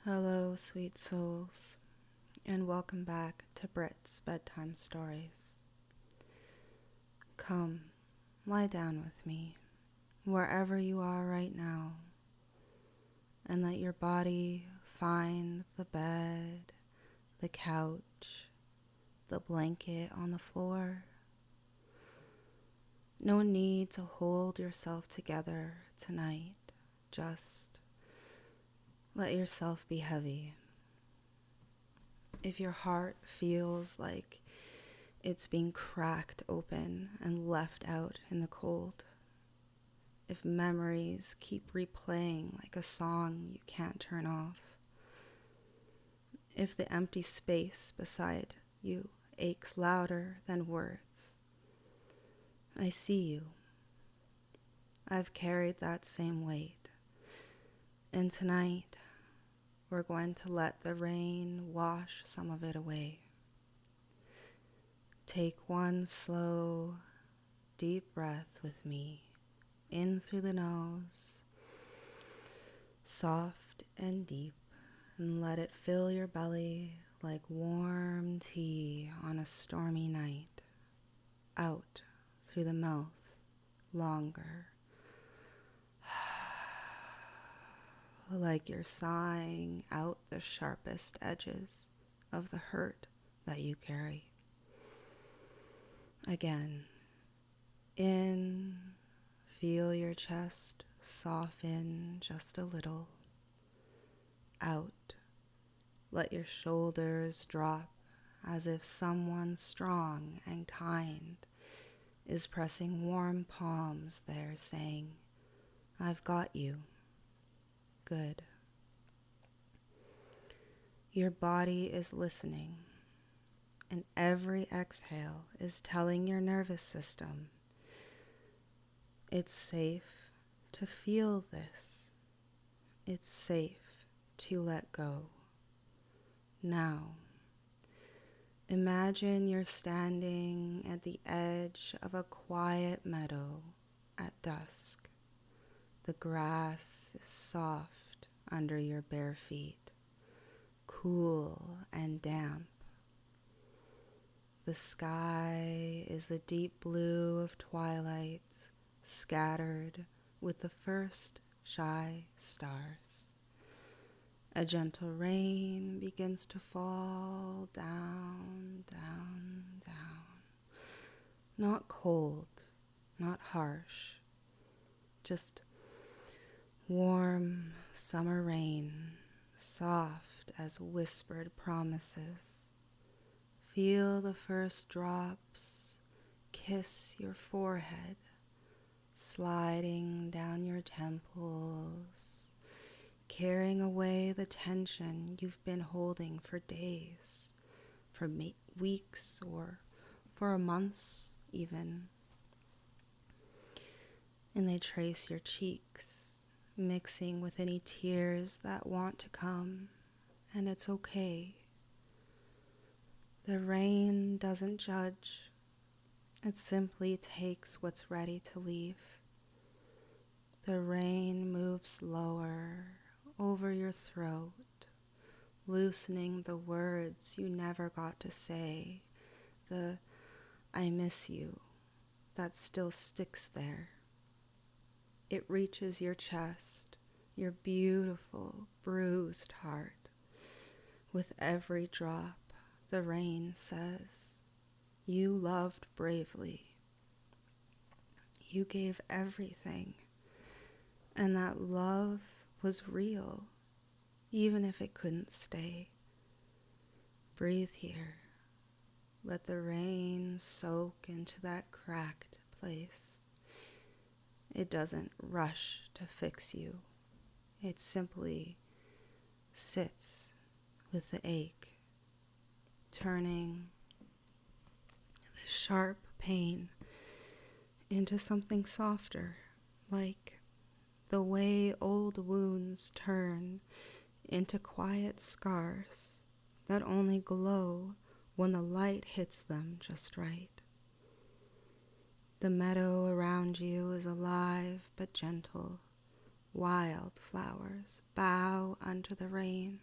Hello, sweet souls, and welcome back to Brit's Bedtime Stories. Come, lie down with me, wherever you are right now, and let your body find the bed, the couch, the blanket on the floor. No need to hold yourself together tonight. Just let yourself be heavy. If your heart feels like it's being cracked open and left out in the cold, if memories keep replaying like a song you can't turn off, if the empty space beside you aches louder than words, I see you. I've carried that same weight, and tonight we're going to let the rain wash some of it away. Take one slow, deep breath with me, in through the nose, soft and deep, and let it fill your belly like warm tea on a stormy night. Out through the mouth, longer, like you're sighing out the sharpest edges of the hurt that you carry. Again, in, feel your chest soften just a little. Out, let your shoulders drop as if someone strong and kind is pressing warm palms there saying, I've got you. Good. Your body is listening, and every exhale is telling your nervous system it's safe to feel this. It's safe to let go. Now, imagine you're standing at the edge of a quiet meadow at dusk. The grass is soft under your bare feet, cool and damp. The sky is the deep blue of twilight, scattered with the first shy stars. A gentle rain begins to fall down, down, down. Not cold, not harsh, just warm summer rain, soft as whispered promises. Feel the first drops kiss your forehead, sliding down your temples, carrying away the tension you've been holding for days, for weeks, or for months even. And they trace your cheeks, mixing with any tears that want to come, and it's okay. The rain doesn't judge. It simply takes what's ready to leave. The rain moves lower over your throat, loosening the words you never got to say, the I miss you that still sticks there. It reaches your chest, your beautiful, bruised heart. With every drop, the rain says, you loved bravely. You gave everything, and that love was real, even if it couldn't stay. Breathe here. Let the rain soak into that cracked place. It doesn't rush to fix you. It simply sits with the ache, turning the sharp pain into something softer, like the way old wounds turn into quiet scars that only glow when the light hits them just right. The meadow around you is alive but gentle. Wild flowers bow under the rain.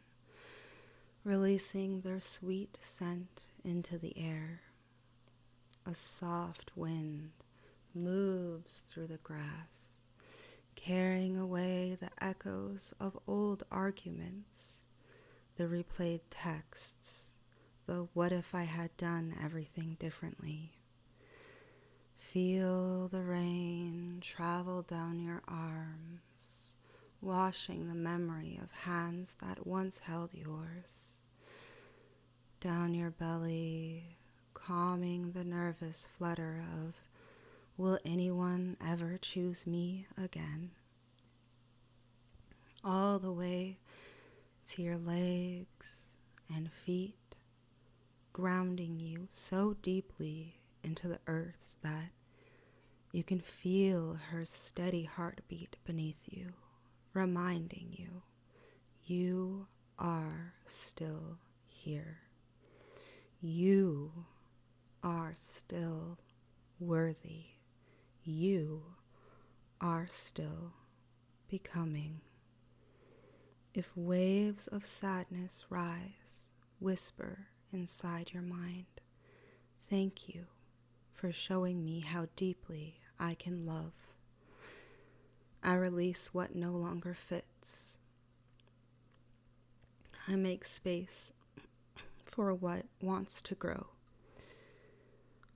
releasing their sweet scent into the air. A soft wind moves through the grass, carrying away the echoes of old arguments, the replayed texts, the what if I had done everything differently. Feel the rain travel down your arms, washing the memory of hands that once held yours. Down your belly, calming the nervous flutter of, will anyone ever choose me again? All the way to your legs and feet, grounding you so deeply into the earth that you can feel her steady heartbeat beneath you, reminding you, you are still here. You are still worthy. You are still becoming. If waves of sadness rise, whisper inside your mind, thank you for showing me how deeply I can love. I release what no longer fits. I make space for what wants to grow.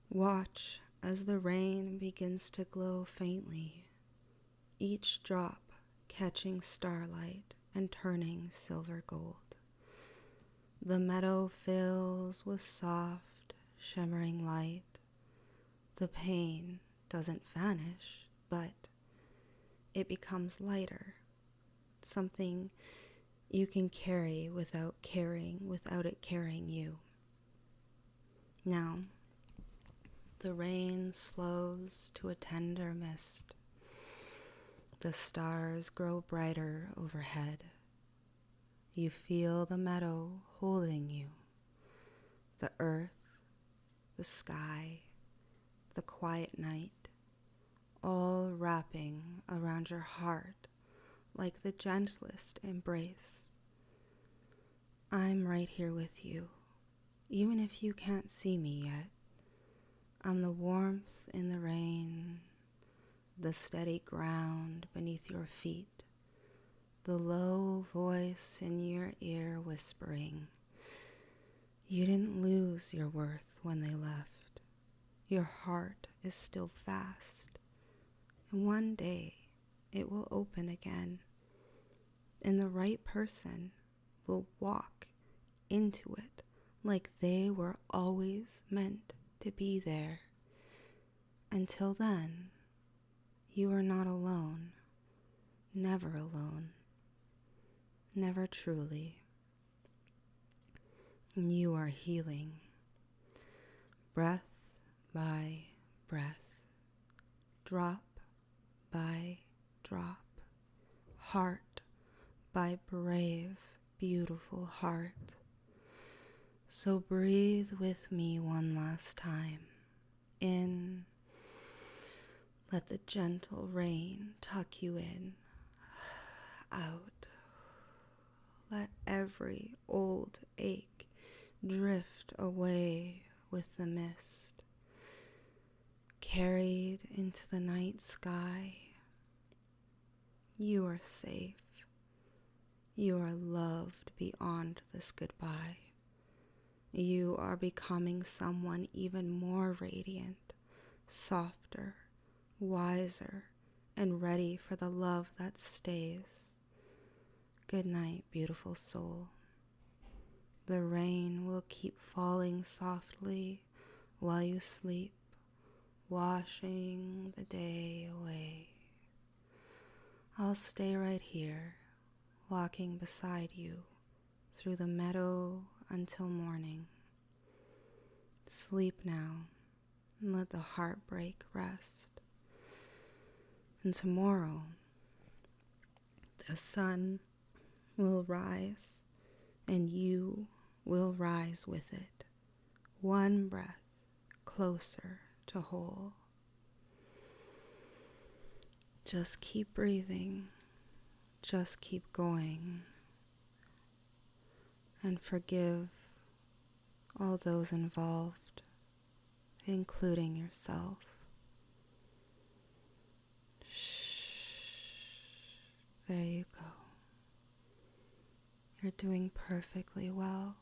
Watch as the rain begins to glow faintly, each drop catching starlight and turning silver gold. The meadow fills with soft, shimmering light. The pain doesn't vanish, but it becomes lighter, something you can carry without it carrying you. Now, the rain slows to a tender mist. The stars grow brighter overhead. You feel the meadow holding you, the earth, the sky, the quiet night, all wrapping around your heart like the gentlest embrace. I'm right here with you, even if you can't see me yet. I'm the warmth in the rain, the steady ground beneath your feet, the low voice in your ear whispering, you didn't lose your worth when they left. Your heart is still fast, and one day it will open again, and the right person will walk into it like they were always meant to be there. Until then, you are not alone, never alone, never truly. You are healing, breath by breath, drop by drop, heart by brave, beautiful heart. So breathe with me one last time. In, let the gentle rain tuck you in. Out, let every old ache drift away with the mist. Carried into the night sky, you are safe. You are loved beyond this goodbye. You are becoming someone even more radiant, softer, wiser, and ready for the love that stays. Good night, beautiful soul. The rain will keep falling softly while you sleep, washing the day away. I'll stay right here, walking beside you through the meadow until morning. Sleep now and let the heartbreak rest. And tomorrow, the sun will rise and you will rise with it, one breath closer to whole. Just keep breathing, just keep going, and forgive all those involved, including yourself. There you go. You're doing perfectly well.